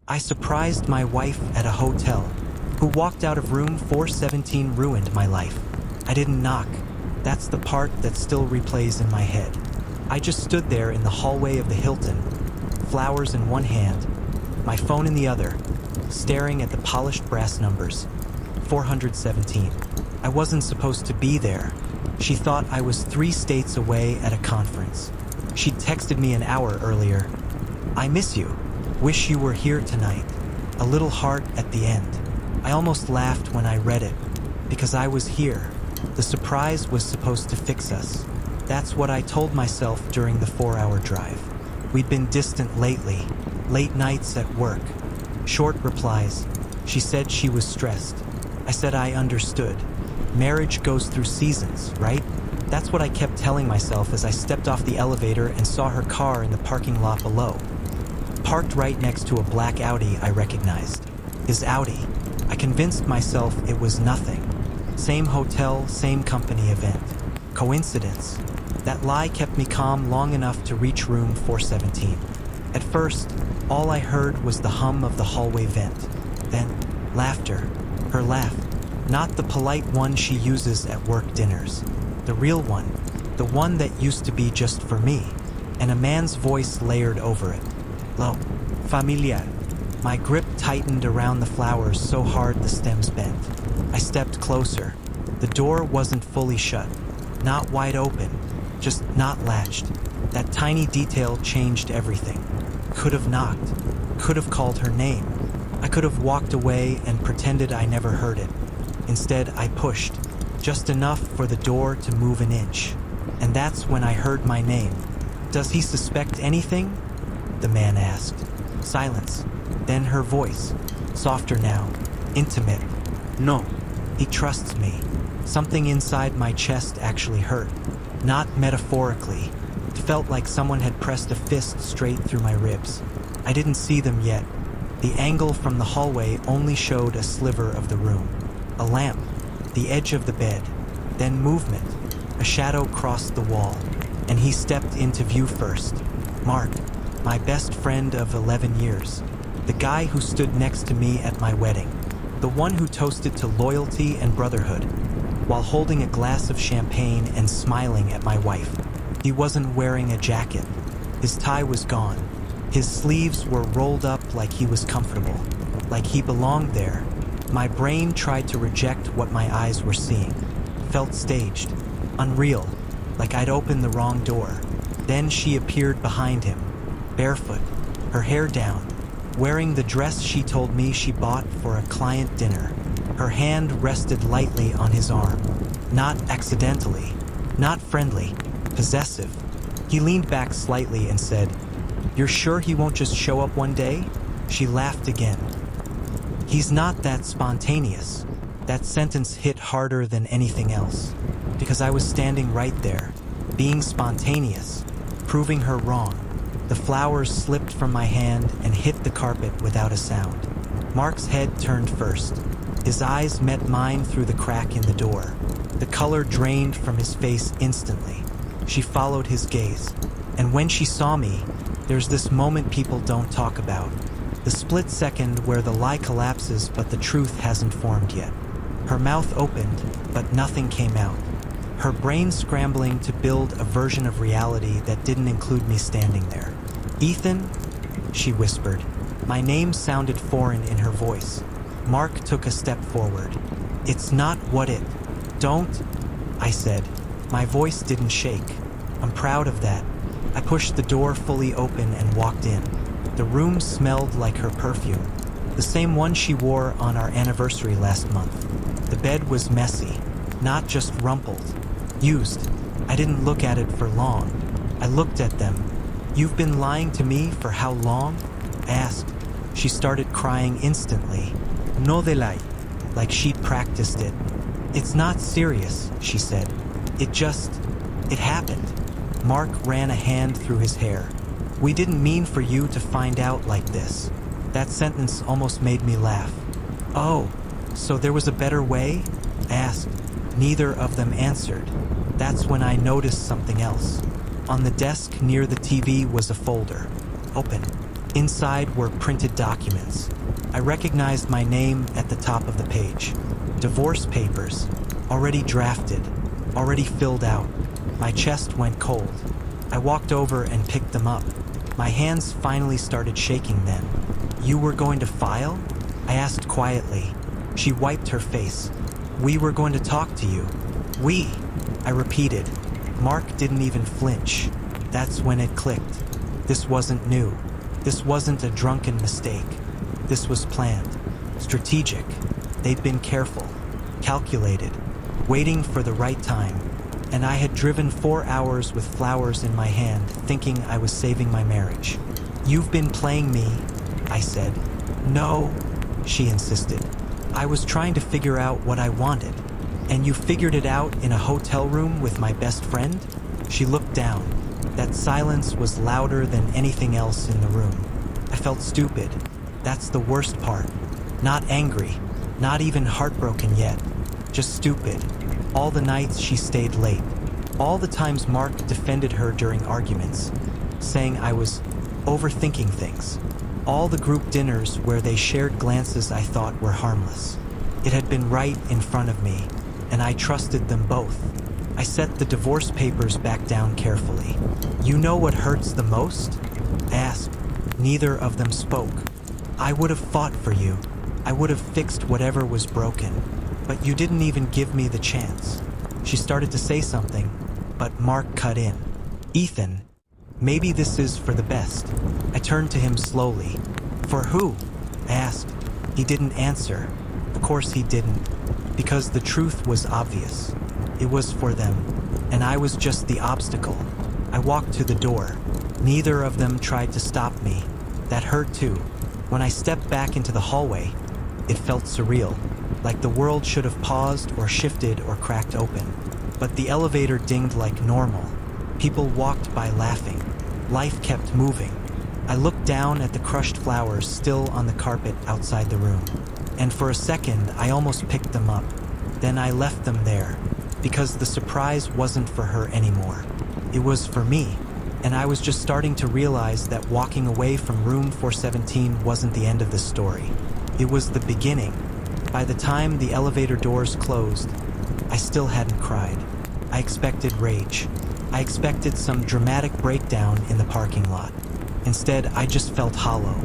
I surprised my wife at a hotel, who walked out of room 417 ruined my life. I didn't knock. That's the part that still replays in my head. I just stood there in the hallway of the Hilton, flowers in one hand, my phone in the other, staring at the polished brass numbers. 417. I wasn't supposed to be there. She thought I was 3 states away at a conference. She'd texted me an hour earlier. I miss you. Wish you were here tonight. A little heart at the end. I almost laughed when I read it, because I was here. The surprise was supposed to fix us. That's what I told myself during the 4-hour drive. We'd been distant lately, late nights at work. Short replies. She said she was stressed. I said I understood. Marriage goes through seasons, right? That's what I kept telling myself as I stepped off the elevator and saw her car in the parking lot below. Parked right next to a black Audi I recognized. His Audi. I convinced myself it was nothing. Same hotel, same company event. Coincidence. That lie kept me calm long enough to reach room 417. At first, all I heard was the hum of the hallway vent. Then, laughter. Her laugh. Not the polite one she uses at work dinners. The real one. The one that used to be just for me. And a man's voice layered over it. Lo, familiar. My grip tightened around the flowers so hard the stems bent. I stepped closer. The door wasn't fully shut. Not wide open. Just not latched. That tiny detail changed everything. Could have knocked. Could have called her name. I could have walked away and pretended I never heard it. Instead, I pushed. Just enough for the door to move an inch. And that's when I heard my name. Does he suspect anything? The man asked. Silence. Then her voice. Softer now. Intimate. No. He trusts me. Something inside my chest actually hurt. Not metaphorically. It felt like someone had pressed a fist straight through my ribs. I didn't see them yet. The angle from the hallway only showed a sliver of the room. A lamp. The edge of the bed. Then movement. A shadow crossed the wall. And he stepped into view first. Mark. My best friend of 11 years. The guy who stood next to me at my wedding. The one who toasted to loyalty and brotherhood, while holding a glass of champagne and smiling at my wife. He wasn't wearing a jacket. His tie was gone. His sleeves were rolled up like he was comfortable, like he belonged there. My brain tried to reject what my eyes were seeing. Felt staged, unreal, like I'd opened the wrong door. Then she appeared behind him. Barefoot, her hair down, wearing the dress she told me she bought for a client dinner. Her hand rested lightly on his arm. Not accidentally, not friendly, possessive. He leaned back slightly and said, "You're sure he won't just show up one day?" She laughed again. He's not that spontaneous. That sentence hit harder than anything else, because I was standing right there, being spontaneous, proving her wrong. The flowers slipped from my hand and hit the carpet without a sound. Mark's head turned first. His eyes met mine through the crack in the door. The color drained from his face instantly. She followed his gaze. And when she saw me, there's this moment people don't talk about. The split second where the lie collapses but the truth hasn't formed yet. Her mouth opened, but nothing came out. Her brain scrambling to build a version of reality that didn't include me standing there. "Ethan?" she whispered. My name sounded foreign in her voice. Mark took a step forward. "It's not what it... Don't," I said. My voice didn't shake. I'm proud of that. I pushed the door fully open and walked in. The room smelled like her perfume, the same one she wore on our anniversary last month. The bed was messy, not just rumpled. Used. I didn't look at it for long. I looked at them. "You've been lying to me for how long?" I asked. She started crying instantly. "No de lie," like she'd practiced it. "It's not serious," she said. It happened." Mark ran a hand through his hair. "We didn't mean for you to find out like this." That sentence almost made me laugh. "Oh, so there was a better way?" I asked. Neither of them answered. That's when I noticed something else. On the desk near the TV was a folder. Open. Inside were printed documents. I recognized my name at the top of the page. Divorce papers, already drafted, already filled out. My chest went cold. I walked over and picked them up. My hands finally started shaking then. "You were going to file?" I asked quietly. She wiped her face. "We were going to talk to you." "We," I repeated. Mark didn't even flinch. That's when it clicked. This wasn't new. This wasn't a drunken mistake. This was planned, strategic. They'd been careful, calculated, waiting for the right time. And I had driven 4 hours with flowers in my hand, thinking I was saving my marriage. "You've been playing me," I said. "No," she insisted. "I was trying to figure out what I wanted. And you figured it out in a hotel room with my best friend?" She looked down. That silence was louder than anything else in the room. I felt stupid. That's the worst part. Not angry, not even heartbroken yet. Just stupid. All the nights she stayed late. All the times Mark defended her during arguments, saying I was overthinking things. All the group dinners where they shared glances I thought were harmless. It had been right in front of me, and I trusted them both. I set the divorce papers back down carefully. "You know what hurts the most?" I asked. Neither of them spoke. "I would have fought for you. I would have fixed whatever was broken. But you didn't even give me the chance." She started to say something, but Mark cut in. "Ethan, maybe this is for the best." I turned to him slowly. "For who?" I asked. He didn't answer. Of course he didn't, because the truth was obvious. It was for them, and I was just the obstacle. I walked to the door. Neither of them tried to stop me. That hurt too. When I stepped back into the hallway, it felt surreal, like the world should have paused or shifted or cracked open. But the elevator dinged like normal. People walked by laughing. Life kept moving. I looked down at the crushed flowers still on the carpet outside the room. And for a second, I almost picked them up. Then I left them there, because the surprise wasn't for her anymore. It was for me. And I was just starting to realize that walking away from room 417 wasn't the end of the story. It was the beginning. By the time the elevator doors closed, I still hadn't cried. I expected rage. I expected some dramatic breakdown in the parking lot. Instead, I just felt hollow.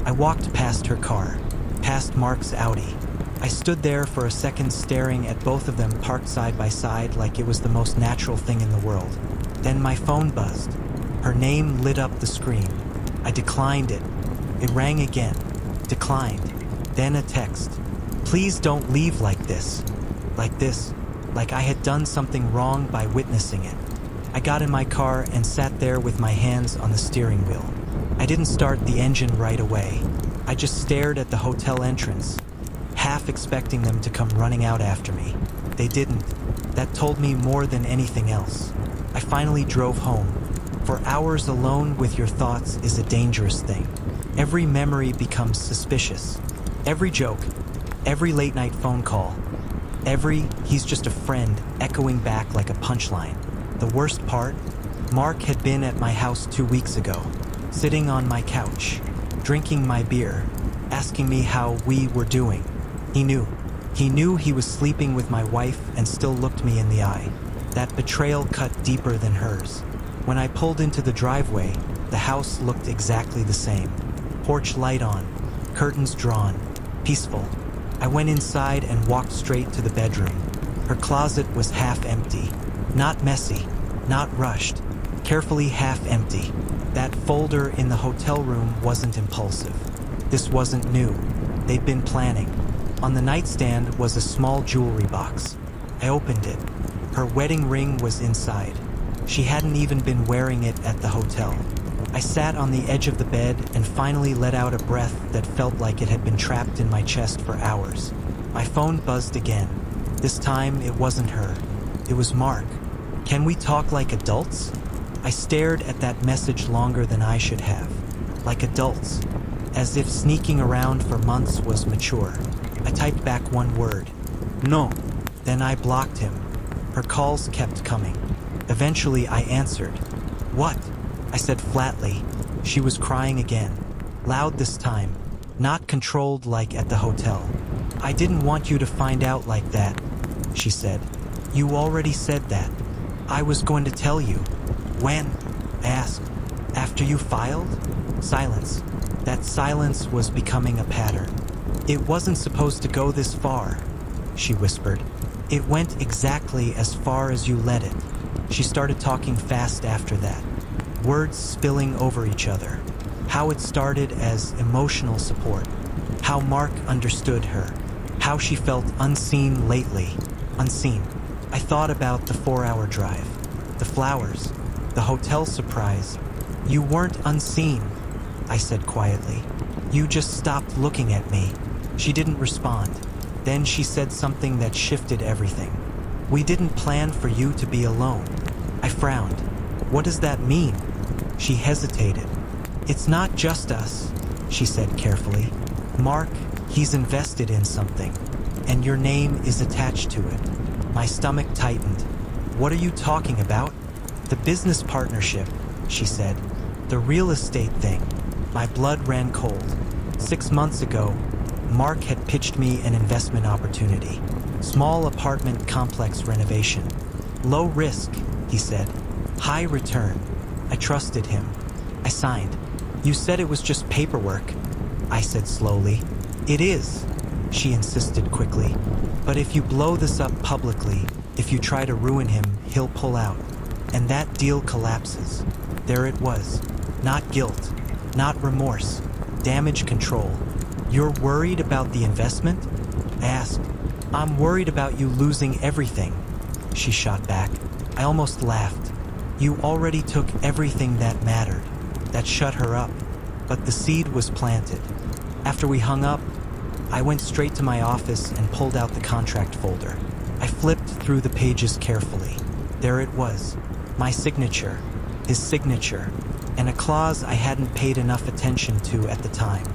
I walked past her car, past Mark's Audi. I stood there for a second staring at both of them parked side by side like it was the most natural thing in the world. Then my phone buzzed. Her name lit up the screen. I declined it. It rang again. Declined. Then a text. "Please don't leave like this." Like this. Like I had done something wrong by witnessing it. I got in my car and sat there with my hands on the steering wheel. I didn't start the engine right away. I just stared at the hotel entrance, half expecting them to come running out after me. They didn't. That told me more than anything else. I finally drove home. For hours alone with your thoughts is a dangerous thing. Every memory becomes suspicious. Every joke, every late-night phone call, every "he's just a friend" echoing back like a punchline. The worst part? Mark had been at my house 2 weeks ago, sitting on my couch, drinking my beer, asking me how we were doing. He knew. He knew he was sleeping with my wife and still looked me in the eye. That betrayal cut deeper than hers. When I pulled into the driveway, the house looked exactly the same. Porch light on, curtains drawn, peaceful. I went inside and walked straight to the bedroom. Her closet was half empty. Not messy, not rushed. Carefully half empty. That folder in the hotel room wasn't impulsive. This wasn't new. They'd been planning. On the nightstand was a small jewelry box. I opened it. Her wedding ring was inside. She hadn't even been wearing it at the hotel. I sat on the edge of the bed and finally let out a breath that felt like it had been trapped in my chest for hours. My phone buzzed again. This time it wasn't her. It was Mark. "Can we talk like adults?" I stared at that message longer than I should have. Like adults. As if sneaking around for months was mature. I typed back one word. "No." Then I blocked him. Her calls kept coming. Eventually I answered. "What?" I said flatly. She was crying again. Loud this time, not controlled like at the hotel. "I didn't want you to find out like that," she said. "You already said that. I was going to tell you." "When?" I asked. "After you filed?" Silence. That silence was becoming a pattern. "It wasn't supposed to go this far," she whispered. "It went exactly as far as you let it." She started talking fast after that, words spilling over each other. How it started as emotional support, how Mark understood her, how she felt unseen lately. Unseen. I thought about the 4-hour drive, the flowers, the hotel surprise. "You weren't unseen," I said quietly. "You just stopped looking at me." She didn't respond. Then she said something that shifted everything. "We didn't plan for you to be alone." I frowned. "What does that mean?" She hesitated. "It's not just us," she said carefully. "Mark, he's invested in something, and your name is attached to it." My stomach tightened. "What are you talking about?" "The business partnership," she said. "The real estate thing." My blood ran cold. 6 months ago, Mark had pitched me an investment opportunity. Small apartment complex renovation. "Low risk," he said. "High return." I trusted him. I signed. "You said it was just paperwork," I said slowly. "It is," she insisted quickly. "But if you blow this up publicly, if you try to ruin him, he'll pull out. And that deal collapses." There it was. Not guilt, not remorse, damage control. "You're worried about the investment?" I asked. "I'm worried about you losing everything," she shot back. I almost laughed. "You already took everything that mattered." That shut her up, but the seed was planted. After we hung up, I went straight to my office and pulled out the contract folder. I flipped through the pages carefully. There it was, my signature, his signature, and a clause I hadn't paid enough attention to at the time.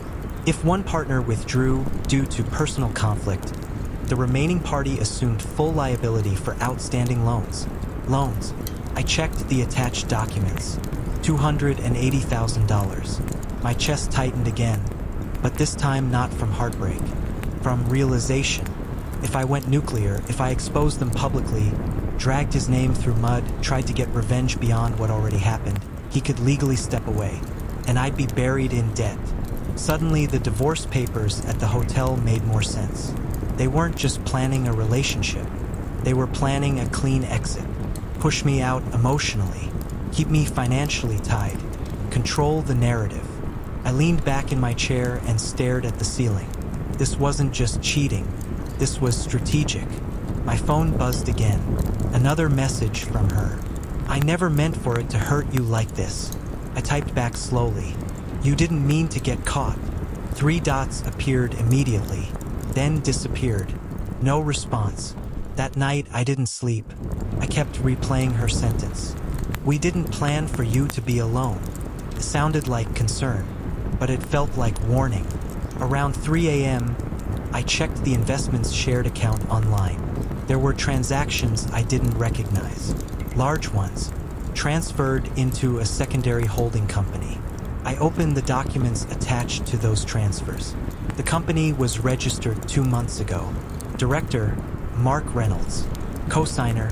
If one partner withdrew due to personal conflict, the remaining party assumed full liability for outstanding loans. Loans. I checked the attached documents. $280,000. My chest tightened again, but this time not from heartbreak, from realization. If I went nuclear, if I exposed them publicly, dragged his name through mud, tried to get revenge beyond what already happened, he could legally step away, and I'd be buried in debt. Suddenly, the divorce papers at the hotel made more sense. They weren't just planning a relationship. They were planning a clean exit. Push me out emotionally. Keep me financially tied. Control the narrative. I leaned back in my chair and stared at the ceiling. This wasn't just cheating. This was strategic. My phone buzzed again. Another message from her. "I never meant for it to hurt you like this." I typed back slowly. "You didn't mean to get caught." 3 dots appeared immediately, then disappeared. No response. That night, I didn't sleep. I kept replaying her sentence. "We didn't plan for you to be alone." It sounded like concern, but it felt like warning. Around 3 a.m., I checked the investments shared account online. There were transactions I didn't recognize. Large ones, transferred into a secondary holding company. I opened the documents attached to those transfers. The company was registered 2 months ago. Director, Mark Reynolds. Co-signer,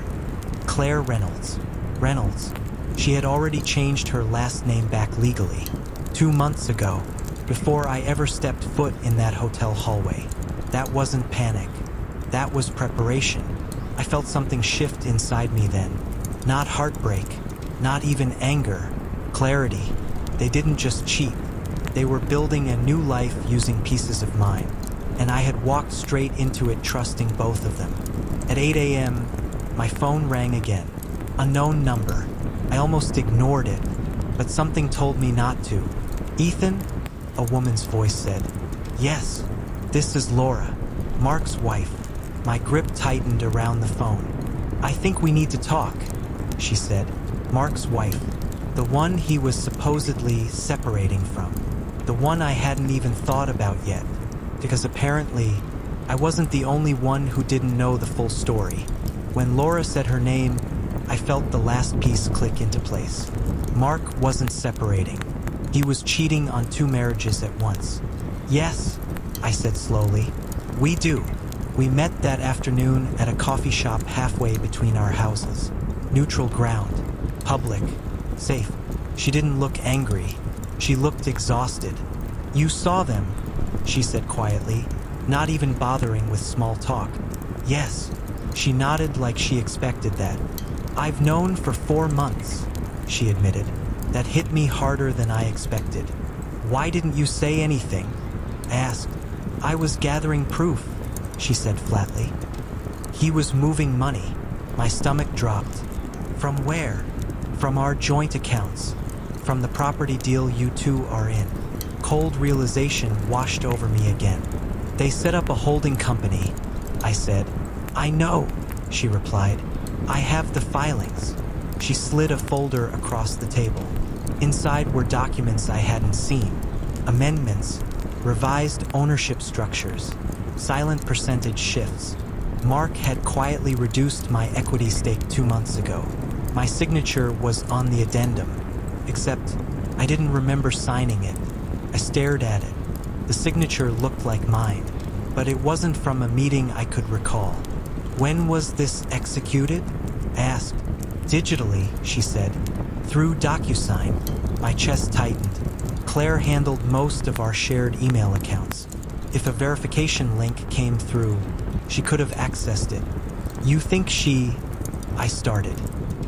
Claire Reynolds. Reynolds. She had already changed her last name back legally. 2 months ago, before I ever stepped foot in that hotel hallway. That wasn't panic. That was preparation. I felt something shift inside me then. Not heartbreak, not even anger. Clarity. They didn't just cheat. They were building a new life using pieces of mine. And I had walked straight into it trusting both of them. At 8 a.m., my phone rang again. Unknown number. I almost ignored it, but something told me not to. "Ethan?" a woman's voice said. "Yes, this is Laura, Mark's wife." My grip tightened around the phone. "I think we need to talk," she said. Mark's wife. The one he was supposedly separating from. The one I hadn't even thought about yet. Because apparently, I wasn't the only one who didn't know the full story. When Laura said her name, I felt the last piece click into place. Mark wasn't separating. He was cheating on 2 marriages at once. Yes, I said slowly. We do. We met that afternoon at a coffee shop halfway between our houses. Neutral ground. Public. Safe. She didn't look angry. She looked exhausted. You saw them, she said quietly, not even bothering with small talk. Yes. She nodded like she expected that. I've known for 4 months, she admitted. That hit me harder than I expected. Why didn't you say anything? I asked. I was gathering proof, she said flatly. He was moving money. My stomach dropped. From where? From our joint accounts. From the property deal you two are in. Cold realization washed over me again. They set up a holding company, I said. I know, she replied. I have the filings. She slid a folder across the table. Inside were documents I hadn't seen. Amendments, revised ownership structures, silent percentage shifts. Mark had quietly reduced my equity stake 2 months ago. My signature was on the addendum, except I didn't remember signing it. I stared at it. The signature looked like mine, but it wasn't from a meeting I could recall. When was this executed? I asked. Digitally, she said. Through DocuSign. My chest tightened. Claire handled most of our shared email accounts. If a verification link came through, she could have accessed it. You think she... I started.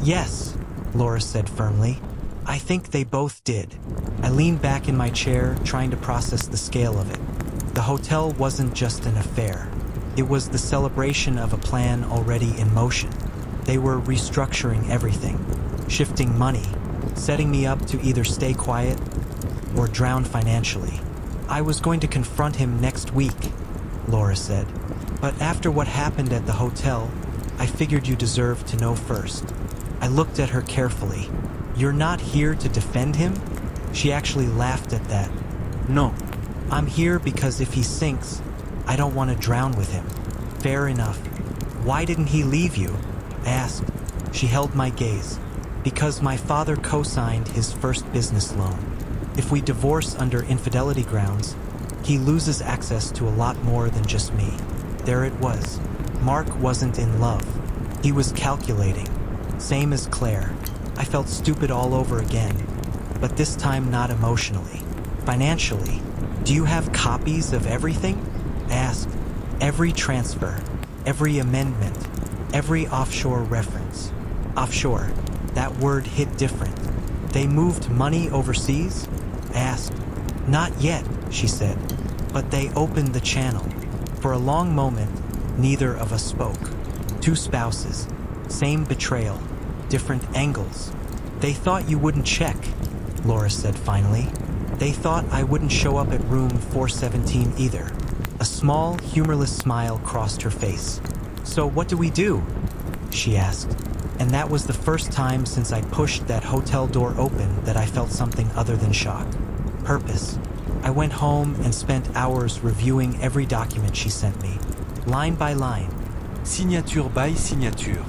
Yes, Laura said firmly. I think they both did. I leaned back in my chair, trying to process the scale of it. The hotel wasn't just an affair. It was the celebration of a plan already in motion. They were restructuring everything, shifting money, setting me up to either stay quiet or drown financially. I was going to confront him next week, Laura said. But after what happened at the hotel, I figured you deserved to know first. I looked at her carefully. You're not here to defend him? She actually laughed at that. No. I'm here because if he sinks, I don't want to drown with him. Fair enough. Why didn't he leave you? I asked. She held my gaze. Because my father co-signed his first business loan. If we divorce under infidelity grounds, he loses access to a lot more than just me. There it was. Mark wasn't in love. He was calculating. Same as Claire. I felt stupid all over again, but this time not emotionally. Financially. Do you have copies of everything? I asked. Every transfer, every amendment, every offshore reference. Offshore. That word hit different. They moved money overseas? I asked. Not yet, she said, but they opened the channel. For a long moment, neither of us spoke. 2 spouses, same betrayal, different angles. They thought you wouldn't check, Laura said finally. They thought I wouldn't show up at room 417 either. A small, humorless smile crossed her face. So what do we do? She asked. And that was the first time since I pushed that hotel door open that I felt something other than shock. Purpose. I went home and spent hours reviewing every document she sent me, line by line. Signature by signature.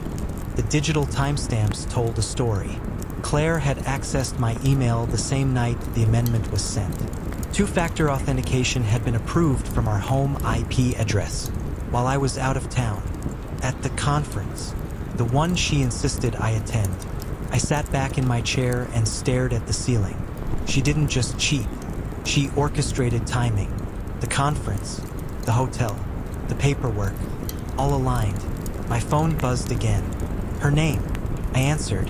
The digital timestamps told a story. Claire had accessed my email the same night the amendment was sent. 2-factor authentication had been approved from our home IP address while I was out of town. At the conference, the one she insisted I attend, I sat back in my chair and stared at the ceiling. She didn't just cheat. She orchestrated timing. The conference, the hotel, the paperwork, all aligned. My phone buzzed again. Her name. I answered.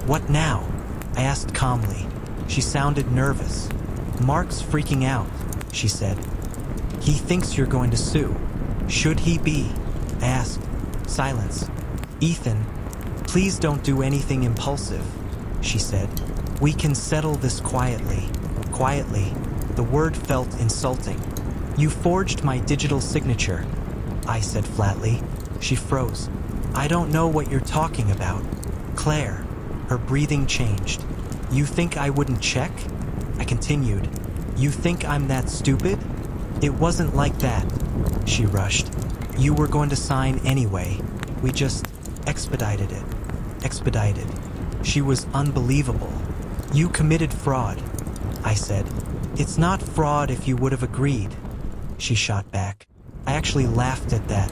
What now? I asked calmly. She sounded nervous. Mark's freaking out, she said. He thinks you're going to sue. Should he be? I asked. Silence. Ethan, please don't do anything impulsive, she said. We can settle this quietly. Quietly. The word felt insulting. You forged my digital signature, I said flatly. She froze. I don't know what you're talking about. Claire. Her breathing changed. You think I wouldn't check? I continued. You think I'm that stupid? It wasn't like that, she rushed. You were going to sign anyway. We just expedited it. Expedited. She was unbelievable. You committed fraud. I said. "It's not fraud if you would have agreed," she shot back. I actually laughed at that.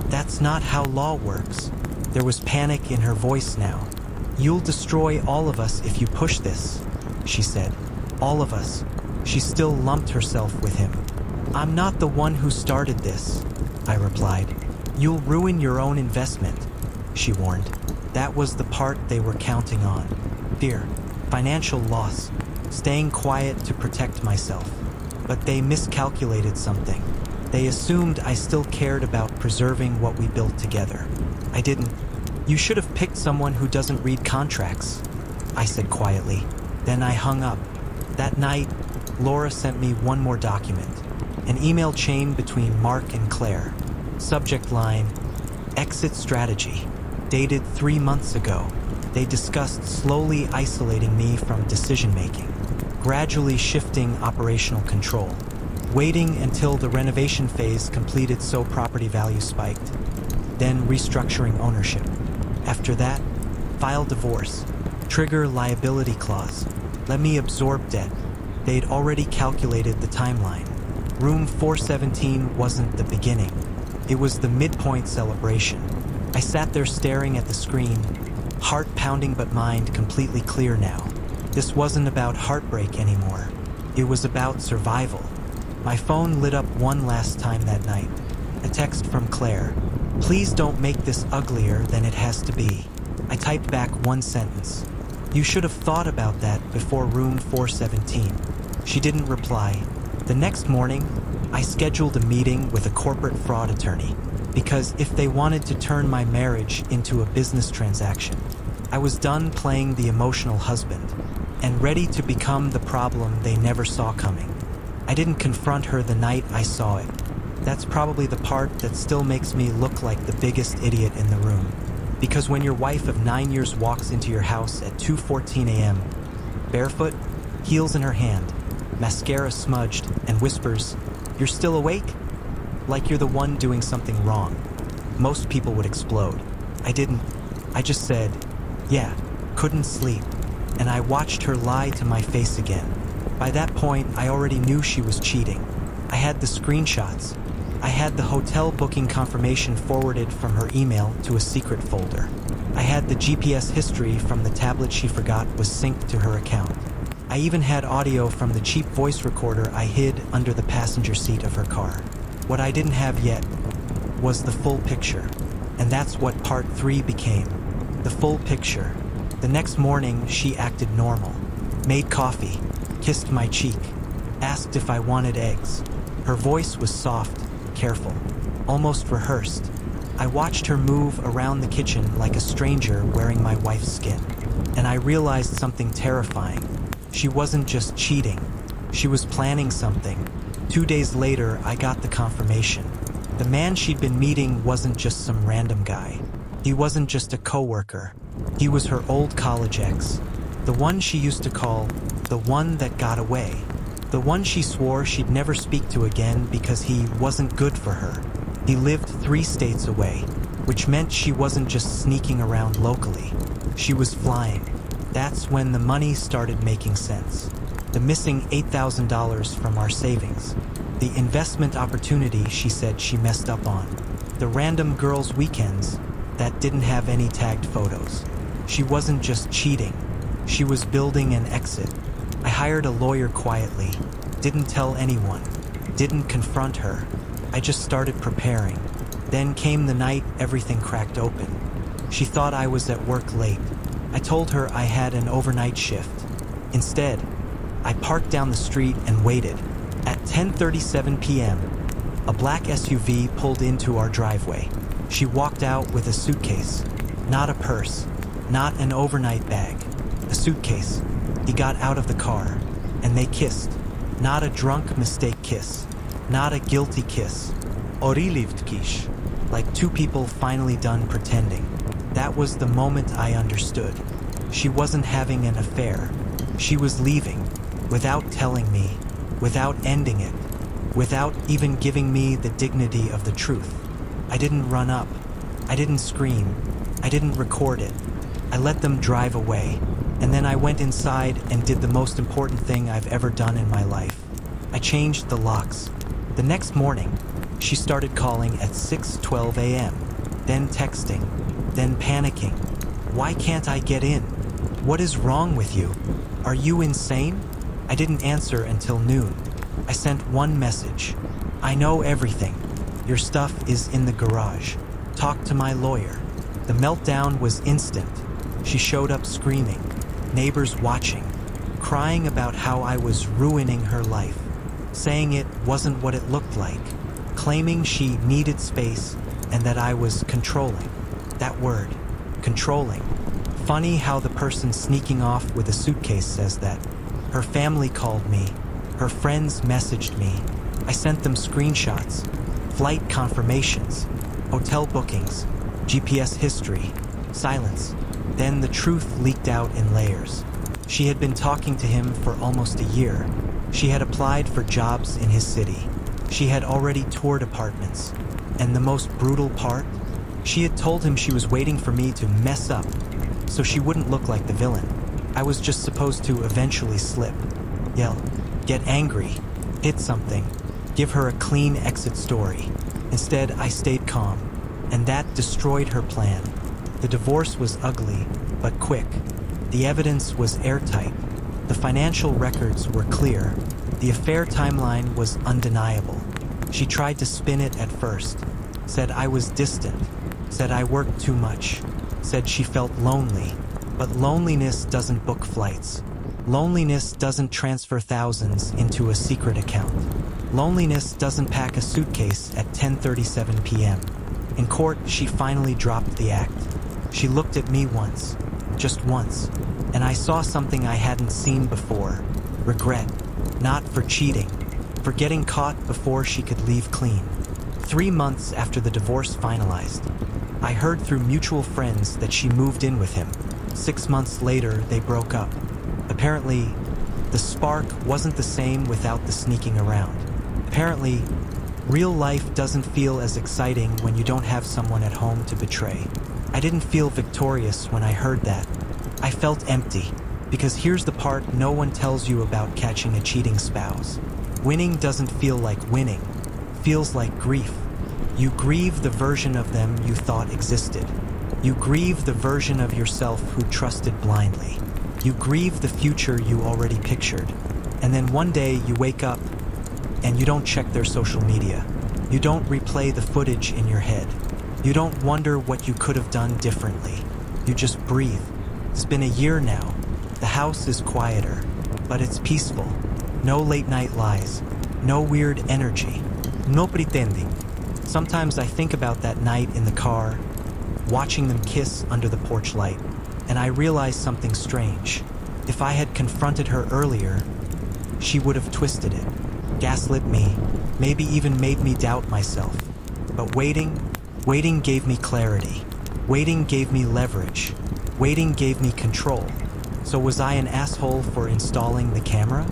"That's not how law works." There was panic in her voice now. "You'll destroy all of us if you push this," she said. "All of us." She still lumped herself with him. "I'm not the one who started this," I replied. "You'll ruin your own investment," she warned. That was the part they were counting on. Fear, financial loss, staying quiet to protect myself. But they miscalculated something. They assumed I still cared about preserving what we built together. I didn't. "You should have picked someone who doesn't read contracts," I said quietly. Then I hung up. That night, Laura sent me one more document. An email chain between Mark and Claire. Subject line, "Exit strategy." Dated 3 months ago. They discussed slowly isolating me from decision-making, gradually shifting operational control, waiting until the renovation phase completed so property value spiked, then restructuring ownership. After that, file divorce, trigger liability clause, let me absorb debt. They'd already calculated the timeline. Room 417 wasn't the beginning. It was the midpoint celebration. I sat there staring at the screen, heart pounding but mind completely clear now. This wasn't about heartbreak anymore. It was about survival. My phone lit up one last time that night. A text from Claire. "Please don't make this uglier than it has to be." I typed back one sentence. "You should have thought about that before room 417. She didn't reply. The next morning, I scheduled a meeting with a corporate fraud attorney, because if they wanted to turn my marriage into a business transaction, I was done playing the emotional husband and ready to become the problem they never saw coming. I didn't confront her the night I saw it. That's probably the part that still makes me look like the biggest idiot in the room. Because when your wife of 9 years walks into your house at 2:14 a.m., barefoot, heels in her hand, mascara smudged, and whispers, "You're still awake?" Like you're the one doing something wrong, most people would explode. I didn't. I just said, "Yeah, couldn't sleep." And I watched her lie to my face again. By that point, I already knew she was cheating. I had the screenshots. I had the hotel booking confirmation forwarded from her email to a secret folder. I had the GPS history from the tablet she forgot was synced to her account. I even had audio from the cheap voice recorder I hid under the passenger seat of her car. What I didn't have yet was the full picture. And that's what part 3 became. The full picture. The next morning, she acted normal. Made coffee, kissed my cheek, asked if I wanted eggs. Her voice was soft, careful, almost rehearsed. I watched her move around the kitchen like a stranger wearing my wife's skin. And I realized something terrifying. She wasn't just cheating. She was planning something. 2 days later, I got the confirmation. The man she'd been meeting wasn't just some random guy. He wasn't just a coworker. He was her old college ex. The one she used to call the one that got away. The one she swore she'd never speak to again because he wasn't good for her. He lived 3 states away, which meant she wasn't just sneaking around locally. She was flying. That's when the money started making sense. The missing $8,000 from our savings. The investment opportunity she said she messed up on. The random girls' weekends that didn't have any tagged photos. She wasn't just cheating. She was building an exit. I hired a lawyer quietly. Didn't tell anyone. Didn't confront her. I just started preparing. Then came the night everything cracked open. She thought I was at work late. I told her I had an overnight shift. Instead, I parked down the street and waited. At 10:37 p.m., a black SUV pulled into our driveway. She walked out with a suitcase. Not a purse. Not an overnight bag. A suitcase. He got out of the car, and they kissed. Not a drunk mistake kiss. Not a guilty kiss. Orilivt kish. Like 2 people finally done pretending. That was the moment I understood. She wasn't having an affair. She was leaving, without telling me, without ending it, without even giving me the dignity of the truth. I didn't run up. I didn't scream. I didn't record it. I let them drive away. And then I went inside and did the most important thing I've ever done in my life. I changed the locks. The next morning, she started calling at 6:12 a.m., then texting, then panicking. Why can't I get in? What is wrong with you? Are you insane? I didn't answer until noon. I sent one message. I know everything. Your stuff is in the garage. Talk to my lawyer. The meltdown was instant. She showed up screaming, neighbors watching, crying about how I was ruining her life, saying it wasn't what it looked like, claiming she needed space and that I was controlling. That word, controlling. Funny how the person sneaking off with a suitcase says that. Her family called me. Her friends messaged me. I sent them screenshots, flight confirmations, hotel bookings, GPS history, silence. Then the truth leaked out in layers. She had been talking to him for almost a year. She had applied for jobs in his city. She had already toured apartments. And the most brutal part? She had told him she was waiting for me to mess up so she wouldn't look like the villain. I was just supposed to eventually slip, yell, get angry, hit something, give her a clean exit story. Instead, I stayed calm, and that destroyed her plan. The divorce was ugly, but quick. The evidence was airtight. The financial records were clear. The affair timeline was undeniable. She tried to spin it at first, said I was distant, said I worked too much, said she felt lonely. But loneliness doesn't book flights. Loneliness doesn't transfer thousands into a secret account. Loneliness doesn't pack a suitcase at 10:37 p.m. In court, she finally dropped the act. She looked at me once, just once, and I saw something I hadn't seen before. Regret, not for cheating, for getting caught before she could leave clean. 3 months after the divorce finalized, I heard through mutual friends that she moved in with him. 6 months later, they broke up. Apparently, the spark wasn't the same without the sneaking around. Apparently, real life doesn't feel as exciting when you don't have someone at home to betray. I didn't feel victorious when I heard that. I felt empty, because here's the part no one tells you about catching a cheating spouse. Winning doesn't feel like winning. It feels like grief. You grieve the version of them you thought existed. You grieve the version of yourself who trusted blindly. You grieve the future you already pictured. And then one day you wake up and you don't check their social media. You don't replay the footage in your head. You don't wonder what you could have done differently. You just breathe. It's been a year now. The house is quieter, but it's peaceful. No late night lies. No weird energy. No pretending. Sometimes I think about that night in the car, watching them kiss under the porch light, and I realize something strange. If I had confronted her earlier, she would have twisted it, gaslit me, maybe even made me doubt myself. But waiting gave me clarity. Waiting gave me leverage. Waiting gave me control. So was I an asshole for installing the camera?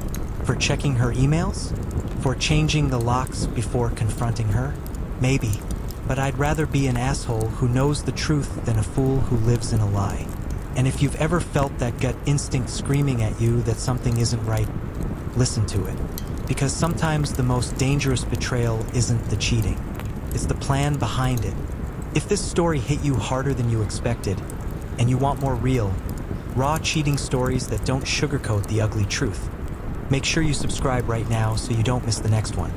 For checking her emails? For changing the locks before confronting her? Maybe. But I'd rather be an asshole who knows the truth than a fool who lives in a lie. And if you've ever felt that gut instinct screaming at you that something isn't right, listen to it. Because sometimes the most dangerous betrayal isn't the cheating. It's the plan behind it. If this story hit you harder than you expected, and you want more real, raw cheating stories that don't sugarcoat the ugly truth, make sure you subscribe right now so you don't miss the next one.